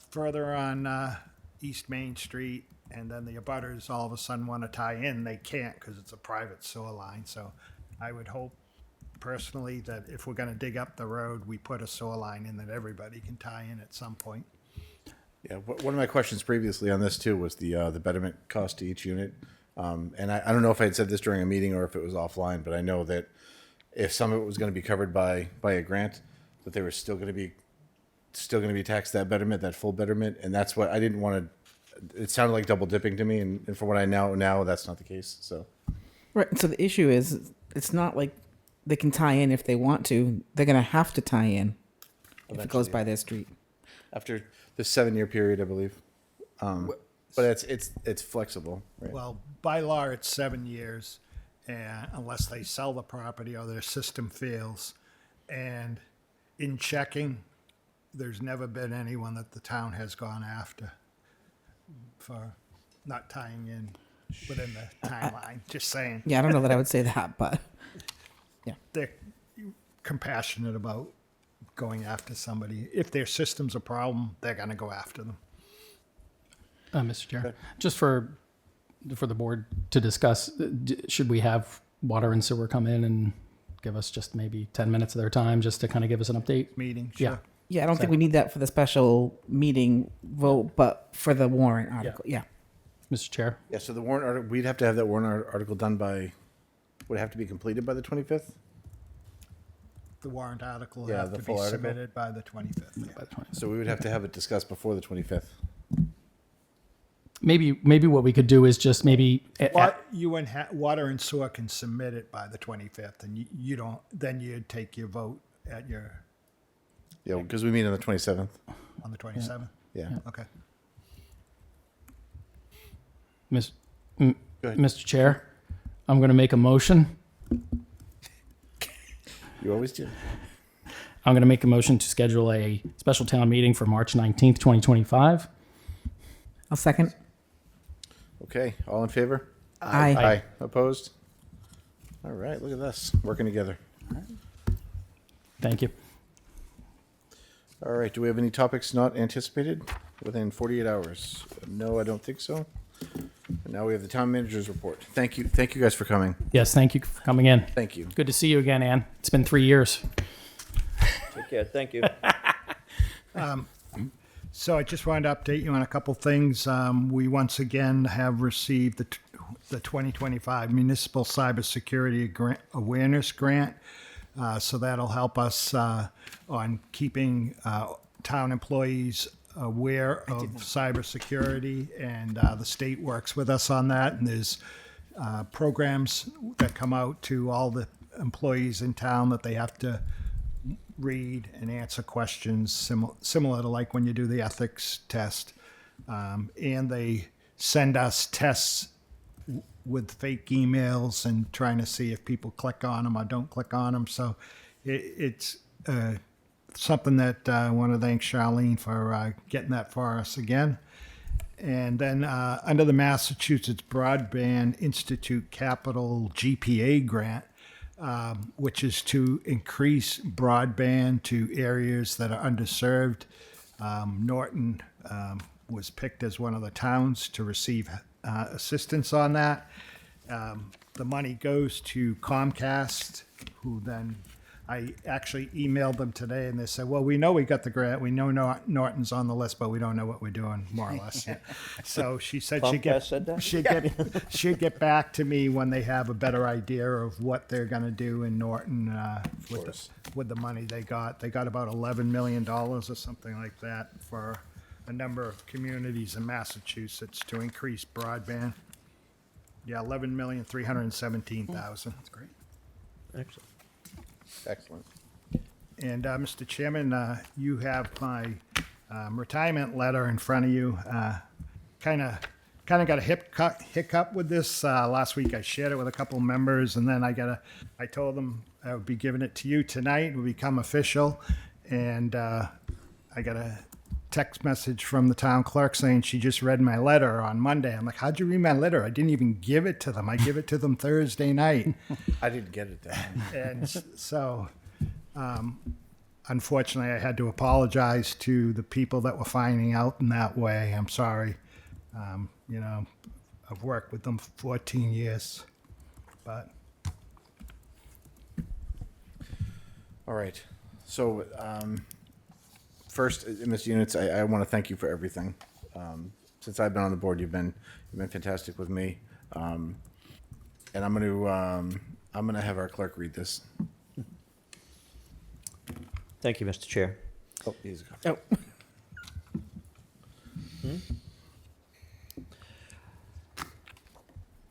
further on East Main Street. And then the abutters all of a sudden want to tie in. They can't because it's a private sewer line. So I would hope personally that if we're going to dig up the road, we put a sewer line in that everybody can tie in at some point. Yeah, one of my questions previously on this too was the betterment cost to each unit. And I don't know if I had said this during a meeting or if it was offline, but I know that if some of it was going to be covered by a grant, that they were still going to be taxed that betterment, that full betterment. And that's what I didn't want to. It sounded like double dipping to me, and from what I know now, that's not the case. So, Right. So the issue is, it's not like they can tie in if they want to. They're going to have to tie in if it goes by their street. after the 7-year period, I believe. But it's flexible, right? Well, by law, it's 7 years, and unless they sell the property or their system fails. And in checking, there's never been anyone that the town has gone after for not tying in within the timeline. Just saying. Yeah, I don't know that I would say that, but They're compassionate about going after somebody. If their system's a problem, they're going to go after them. Mr. Chair, just for the board to discuss, should we have Water and Sewer come in and give us just maybe 10 minutes of their time just to kind of give us an update? Meeting, Yeah. sure. yeah, I don't think we need that for the special meeting vote, but for the warrant article, yeah. Mr. Chair? Yeah, so the warrant article, we'd have to have that warrant article done by, would it have to be completed by the 25th? The warrant article will Yeah, have the to be full article. submitted by the 25th. Yeah. So we would have to have it discussed before the 25th. Maybe what we could do is just maybe Water and Sewer can submit it by the 25th, and you don't. Then you'd take your vote at your Yeah, because we meet on the 27th. on the 27th. Yeah. Okay. Mr. Chair, I'm going to make a motion. You always do. I'm going to make a motion to schedule a special town meeting for March 19th, 2025. I'll second. Okay, all in favor? Aye. Aye. Opposed? All right, look at this, working together. Thank you. All right, do we have any topics not anticipated within 48 hours? No, I don't think so. And now we have the town manager's report. Thank you guys for coming. Yes, thank you for coming in. Thank you. Good to see you again, Ann. It's been 3 years. Take care. Thank you. So I just wanted to update you on a couple things. We once again have received the 2025 Municipal Cybersecurity Awareness Grant. So that'll help us on keeping town employees aware of cybersecurity, and the state works with us on that. And there's programs that come out to all the employees in town that they have to read and answer questions similar to like when you do the ethics test. And they send us tests with fake emails and trying to see if people click on them or don't click on them. So it's something that I want to thank Charlene for getting that for us again. And then under the Massachusetts Broadband Institute Capital GPA grant, which is to increase broadband to areas that are underserved. Norton was picked as one of the towns to receive assistance on that. The money goes to Comcast, who then, I actually emailed them today and they said, well, we know we got the grant. We know Norton's on the list, but we don't know what we're doing, more or less. So she said Comcast said that? she'd get back to me when they have a better idea of what they're going to do in Norton with the money they got. They got about $11 million or something like that for a number of communities in Massachusetts to increase broadband. Yeah, 11,317,000. That's great. Excellent. Excellent. And Mr. Chairman, you have my retirement letter in front of you. Kind of got a hiccup with this last week. I shared it with a couple members, and then I told them I would be giving it to you tonight. It would become official, and I got a text message from the town clerk saying she just read my letter on Monday. I'm like, how'd you read my letter? I didn't even give it to them. I give it to them Thursday night. I didn't get it then. And so, unfortunately, I had to apologize to the people that were finding out in that way. I'm sorry. You know, I've worked with them for 14 years, but. All right. So, first, Ms. Units, I want to thank you for everything. Since I've been on the board, you've been fantastic with me. And I'm gonna have our clerk read this. Thank you, Mr. Chair. Oh, he's a copy.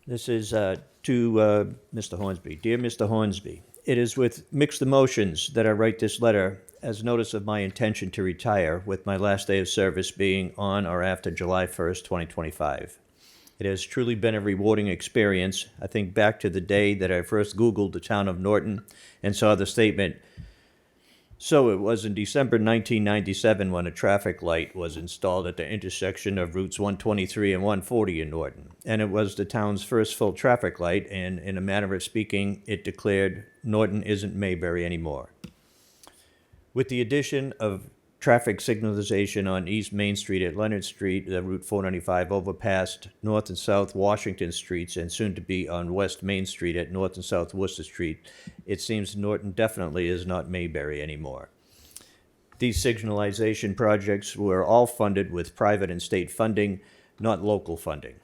This is to Mr. Hornsby. Dear Mr. Hornsby, it is with mixed emotions that I write this letter as notice of my intention to retire, with my last day of service being on or after July 1st, 2025. It has truly been a rewarding experience. I think back to the day that I first Googled the town of Norton and saw the statement, so it was in December 1997 when a traffic light was installed at the intersection of routes 123 and 140 in Norton. And it was the town's first full traffic light, and in a manner of speaking, it declared Norton isn't Mayberry anymore. With the addition of traffic signalization on East Main Street at Leonard Street, the Route 495 overpass, North and South Washington Streets, and soon to be on West Main Street at North and South Worcester Street, it seems Norton definitely is not Mayberry anymore. These signalization projects were all funded with private and state funding, not local funding.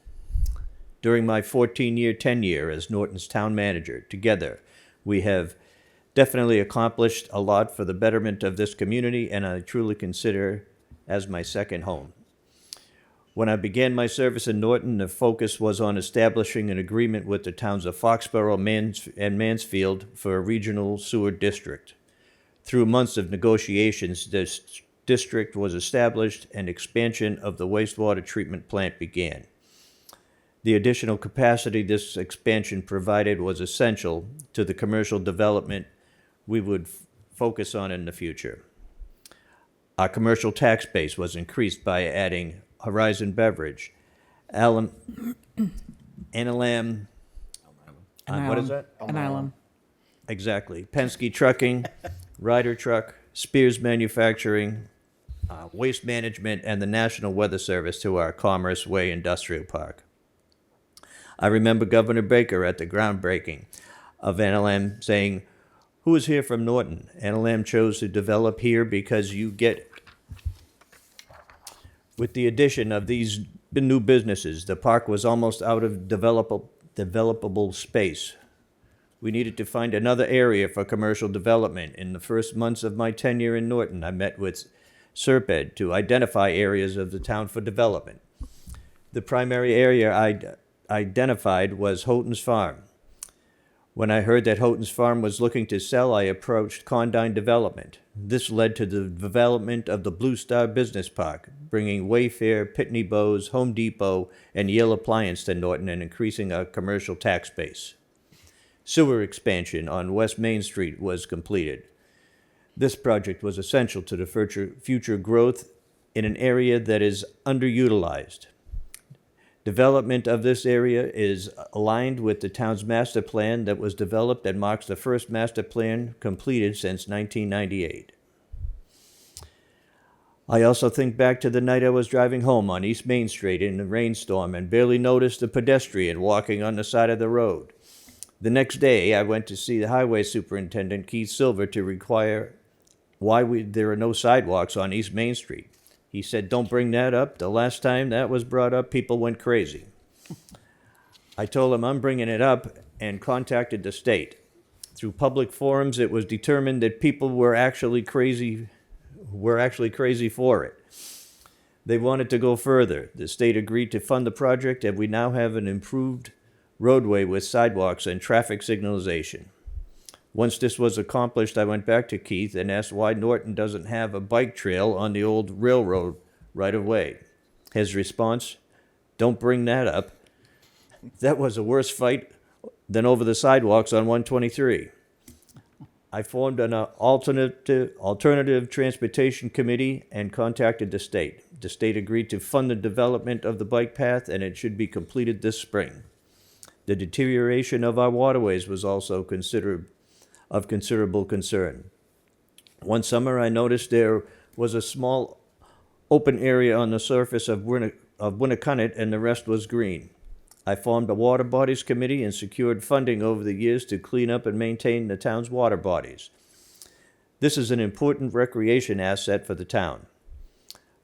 During my 14-year tenure as Norton's town manager, together, we have definitely accomplished a lot for the betterment of this community, and I truly consider as my second home. When I began my service in Norton, the focus was on establishing an agreement with the towns of Foxborough and Mansfield for a regional sewer district. Through months of negotiations, this district was established and expansion of the wastewater treatment plant began. The additional capacity this expansion provided was essential to the commercial development we would focus on in the future. Our commercial tax base was increased by adding Horizon Beverage, Analam, what is that? Analam. Exactly. Penske Trucking, Ryder Truck, Spears Manufacturing, Waste Management, and the National Weather Service to our Commerce Way Industrial Park. I remember Governor Baker at the groundbreaking of Analam saying, "Who is here from Norton? Analam chose to develop here because you get it." With the addition of these new businesses, the park was almost out of developable space. We needed to find another area for commercial development. In the first months of my tenure in Norton, I met with Serped to identify areas of the town for development. The primary area I identified was Houghton's Farm. When I heard that Houghton's Farm was looking to sell, I approached Condyne Development. This led to the development of the Blue Star Business Park, bringing Wayfair, Pitney Bowes, Home Depot, and Yale Appliance to Norton and increasing our commercial tax base. Sewer expansion on West Main Street was completed. This project was essential to the future growth in an area that is underutilized. Development of this area is aligned with the town's master plan that was developed and marks the first master plan completed since 1998. I also think back to the night I was driving home on East Main Street in a rainstorm and barely noticed a pedestrian walking on the side of the road. The next day, I went to see the highway superintendent, Keith Silver, to inquire why there are no sidewalks on East Main Street. He said, "Don't bring that up. The last time that was brought up, people went crazy." I told him I'm bringing it up and contacted the state. Through public forums, it was determined that people were actually crazy for it. They wanted to go further. The state agreed to fund the project, and we now have an improved roadway with sidewalks and traffic signalization. Once this was accomplished, I went back to Keith and asked why Norton doesn't have a bike trail on the old railroad right of way. His response, "Don't bring that up. That was a worse fight than over the sidewalks on 123. I formed an alternative transportation committee and contacted the state. The state agreed to fund the development of the bike path, and it should be completed this spring. The deterioration of our waterways was also of considerable concern. One summer, I noticed there was a small open area on the surface of Winnicunnet, and the rest was green. I formed a water bodies committee and secured funding over the years to clean up and maintain the town's water bodies. This is an important recreation asset for the town.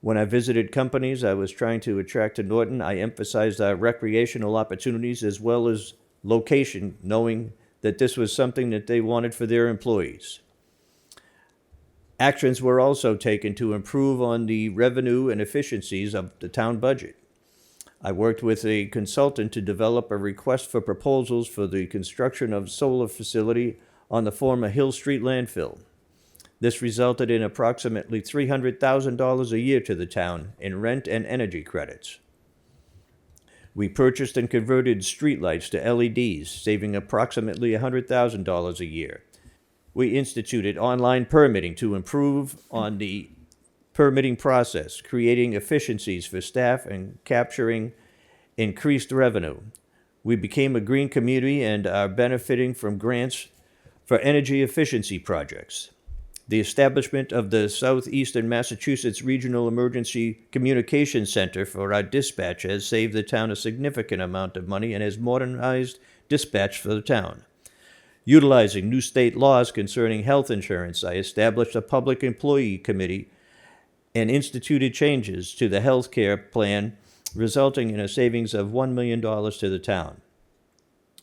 When I visited companies I was trying to attract to Norton, I emphasized our recreational opportunities as well as location, knowing that this was something that they wanted for their employees. Actions were also taken to improve on the revenue and efficiencies of the town budget. I worked with a consultant to develop a request for proposals for the construction of a solar facility on the former Hill Street landfill. This resulted in approximately $300,000 a year to the town in rent and energy credits. We purchased and converted streetlights to LEDs, saving approximately $100,000 a year. We instituted online permitting to improve on the permitting process, creating efficiencies for staff and capturing increased revenue. We became a green community and are benefiting from grants for energy efficiency projects. The establishment of the Southeastern Massachusetts Regional Emergency Communications Center for our dispatch has saved the town a significant amount of money and has modernized dispatch for the town. Utilizing new state laws concerning health insurance, I established a public employee committee and instituted changes to the health care plan, resulting in a savings of $1 million to the town.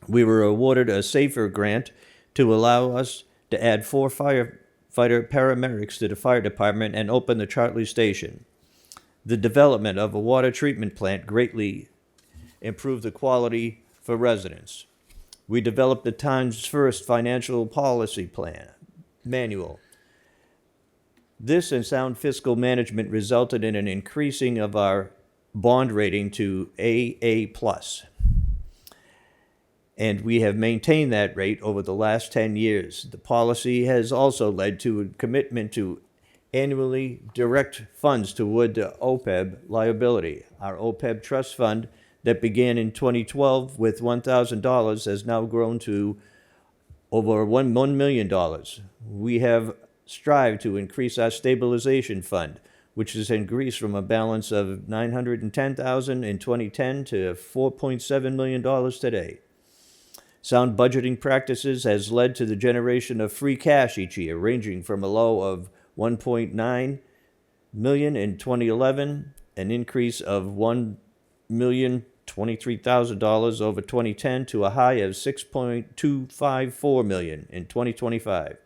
We were awarded a SAFER grant to allow us to add 4 firefighter paramedics to the fire department and open the Chartley Station. The development of a water treatment plant greatly improved the quality for residents. We developed the town's first financial policy plan manual. This and sound fiscal management resulted in an increasing of our bond rating to AA+. And we have maintained that rate over the last 10 years. The policy has also led to a commitment to annually direct funds toward the OPEB liability. Our OPEB trust fund that began in 2012 with $1,000 has now grown to over $1 million. We have strived to increase our stabilization fund, which has increased from a balance of $910,000 in 2010 to $4.7 million today. Sound budgeting practices has led to the generation of free cash each year, ranging from a low of $1.9 million in 2011, an increase of $1,023,000 over 2010 to a high of $6.254 million in 2025.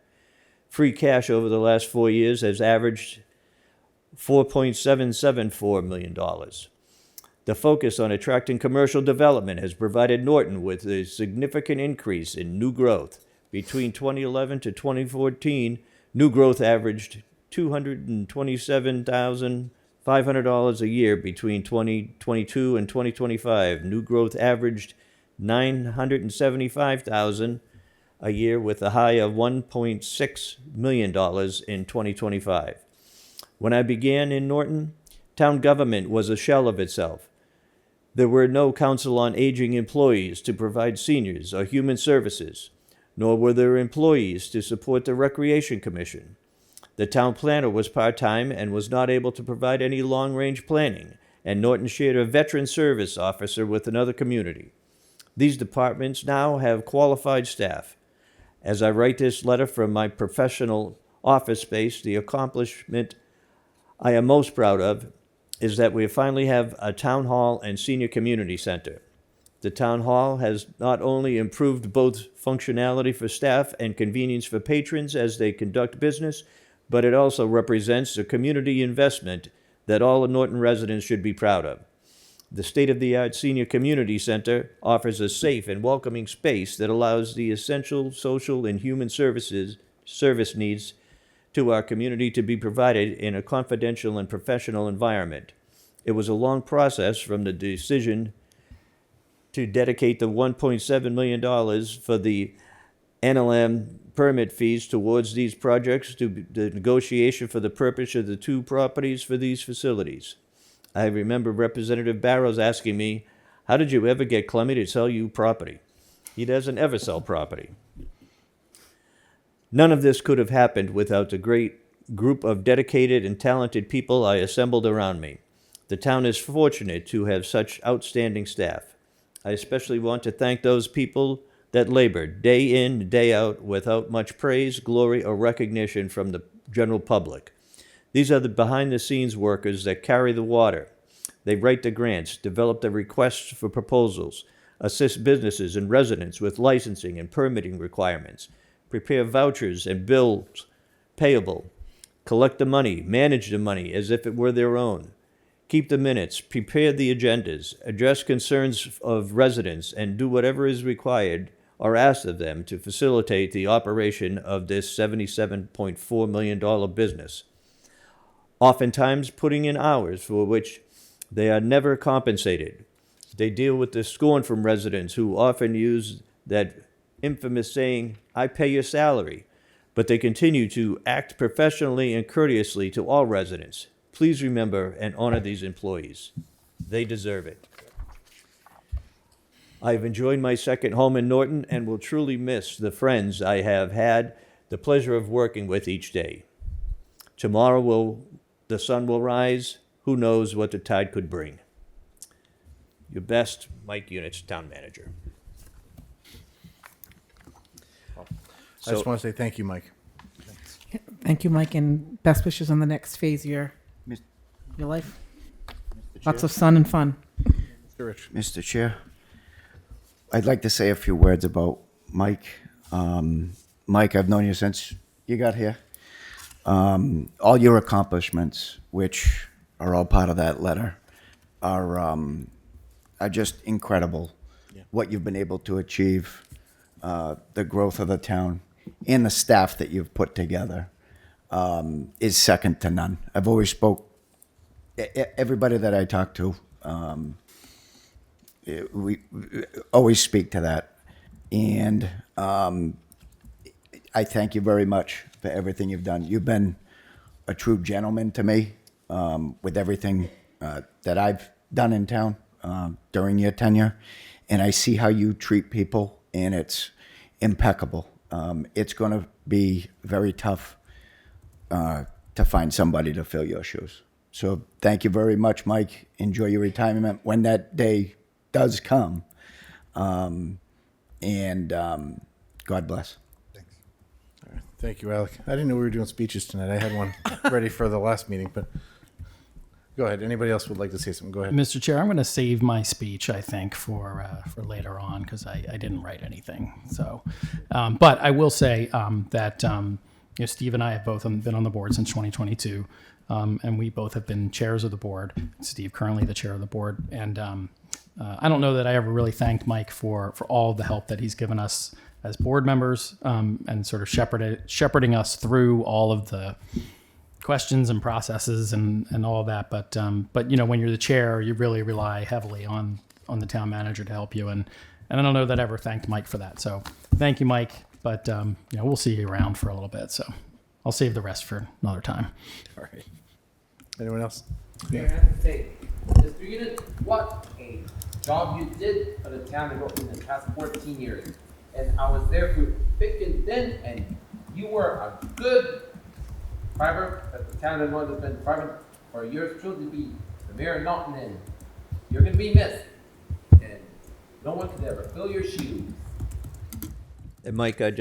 Free cash over the last 4 years has averaged $4.774 million. The focus on attracting commercial development has provided Norton with a significant increase in new growth. Between 2011 to 2014, new growth averaged $227,500 a year. Between 2022 and 2025, new growth averaged $975,000 a year, with a high of $1.6 million in 2025. When I began in Norton, town government was a shell of itself. There were no council on aging employees to provide seniors or human services, nor were there employees to support the Recreation Commission. The town planner was part-time and was not able to provide any long-range planning, and Norton shared a veteran service officer with another community. These departments now have qualified staff. As I write this letter from my professional office space, the accomplishment I am most proud of is that we finally have a town hall and senior community center. The town hall has not only improved both functionality for staff and convenience for patrons as they conduct business, but it also represents a community investment that all Norton residents should be proud of. The state-of-the-art Senior Community Center offers a safe and welcoming space that allows the essential social and human service needs to our community to be provided in a confidential and professional environment. It was a long process from the decision to dedicate the $1.7 million for the NLM permit fees towards these projects to the negotiation for the purpose of the 2 properties for these facilities. I remember Representative Barrows asking me, "How did you ever get Clemmy to sell you property?" He doesn't ever sell property. None of this could have happened without the great group of dedicated and talented people I assembled around me. The town is fortunate to have such outstanding staff. I especially want to thank those people that labored day in, day out, without much praise, glory, or recognition from the general public. These are the behind-the-scenes workers that carry the water. They write the grants, develop the requests for proposals, assist businesses and residents with licensing and permitting requirements, prepare vouchers and bills payable, collect the money, manage the money as if it were their own, keep the minutes, prepare the agendas, address concerns of residents, and do whatever is required or asked of them to facilitate the operation of this $77.4 million business. Oftentimes putting in hours for which they are never compensated. They deal with the scorn from residents who often use that infamous saying, "I pay your salary," but they continue to act professionally and courteously to all residents. Please remember and honor these employees. They deserve it. I've enjoyed my second home in Norton and will truly miss the friends I have had the pleasure of working with each day. Tomorrow the sun will rise. Who knows what the tide could bring? Your best, Mike Units, Town Manager. I just want to say thank you, Mike. Thank you, Mike, and best wishes on the next phase of your life. Lots of sun and fun. Mr. Rich. Mr. Chair, I'd like to say a few words about Mike. Mike, I've known you since you got here. All your accomplishments, which are all part of that letter, are just incredible. Yeah. What you've been able to achieve, the growth of the town, and the staff that you've put together is second to none. I've always everybody that I talk to, we always speak to that. And I thank you very much for everything you've done. You've been a true gentleman to me with everything that I've done in town during your tenure. And I see how you treat people, and it's impeccable. It's going to be very tough to find somebody to fill your shoes. So thank you very much, Mike. Enjoy your retirement when that day does come. And God bless. Thank you, Alec. I didn't know we were doing speeches tonight. I had one ready for the last meeting, but go ahead. Anybody else would like to say something? Go ahead. Mr. Chair, I'm going to save my speech, I think, for later on because I didn't write anything. So, but I will say that Steve and I have both been on the board since 2022, and we both have been chairs of the board. Steve currently the chair of the board, and I don't know that I ever really thanked Mike for all the help that he's given us as board members, and sort of shepherding us through all of the questions and processes and all of that. But when you're the chair, you really rely heavily on the town manager to help you. And I don't know that I ever thanked Mike for that. So thank you, Mike. But we'll see you around for a little bit. So I'll save the rest for another time. All right. Anyone else? I have to say, Mr. Unit, what a job you did for the town in the past 14 years. And I was there through thick and thin, and you were a good However, as the town of Norton has been private for yours truly to be the mayor of Norton, and you're gonna be missed. And no one could ever fill your shoes. And Mike, I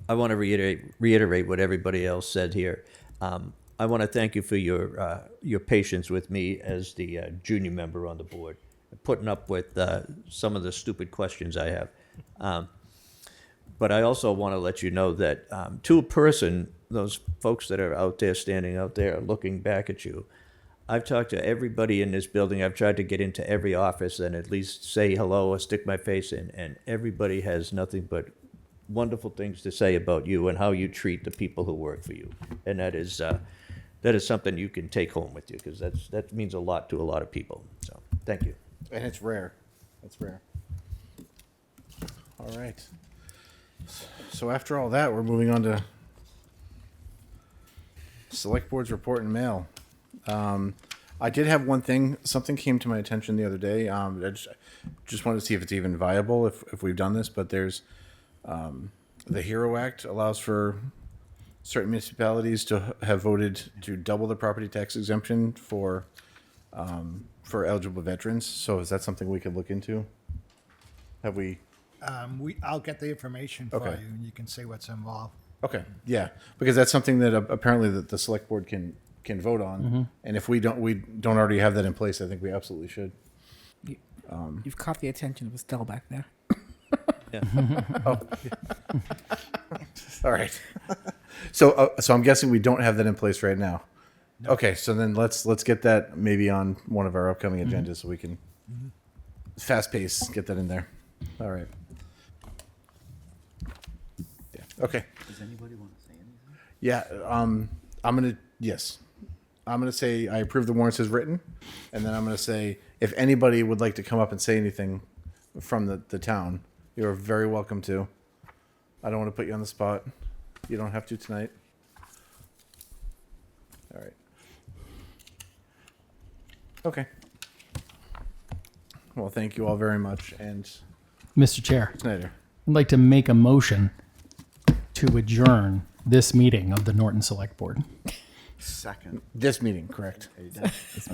want to reiterate what everybody else said here. I want to thank you for your patience with me as the junior member on the board, putting up with some of the stupid questions I have. But I also want to let you know that to a person, those folks that are out there, standing out there, looking back at you, I've talked to everybody in this building. I've tried to get into every office and at least say hello or stick my face in, and everybody has nothing but wonderful things to say about you and how you treat the people who work for you. And that is something you can take home with you, because that means a lot to a lot of people. So thank you. And it's rare. It's rare. All right. So after all that, we're moving on to Select Board's report and mail. I did have one thing. Something came to my attention the other day. I just wanted to see if it's even viable, if we've done this. But there's the HERO Act allows for certain municipalities to have voted to double the property tax exemption for eligible veterans. So is that something we could look into? Have we? I'll get the information for Okay. you, and you can see what's involved. Okay, yeah, because that's something that apparently the select board can vote on, and if we don't already have that in place, I think we absolutely should. You've caught the attention of Estelle back there. All right. So I'm guessing we don't have that in place right now. Okay, so then let's get that maybe on one of our upcoming agendas so we can fast pace get that in there. All right. Yeah. Okay. Does anybody want to say anything? Yeah. I'm gonna say I approve the warrants as written, and then I'm gonna say if anybody would like to come up and say anything from the town, you're very welcome to. I don't want to put you on the spot. You don't have to tonight. All right. Okay. Well, thank you all very much, and Mr. Chair, Snyder. I'd like to make a motion to adjourn this meeting of the Norton Select Board. Second. This meeting, correct?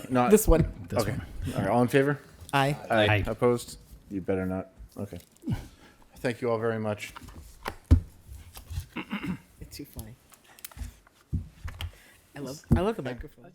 Not This one. This okay. one. All right. All in favor? Aye. Aye. Opposed? You better not. Okay. Thank you all very much. It's too funny. I love the microphone.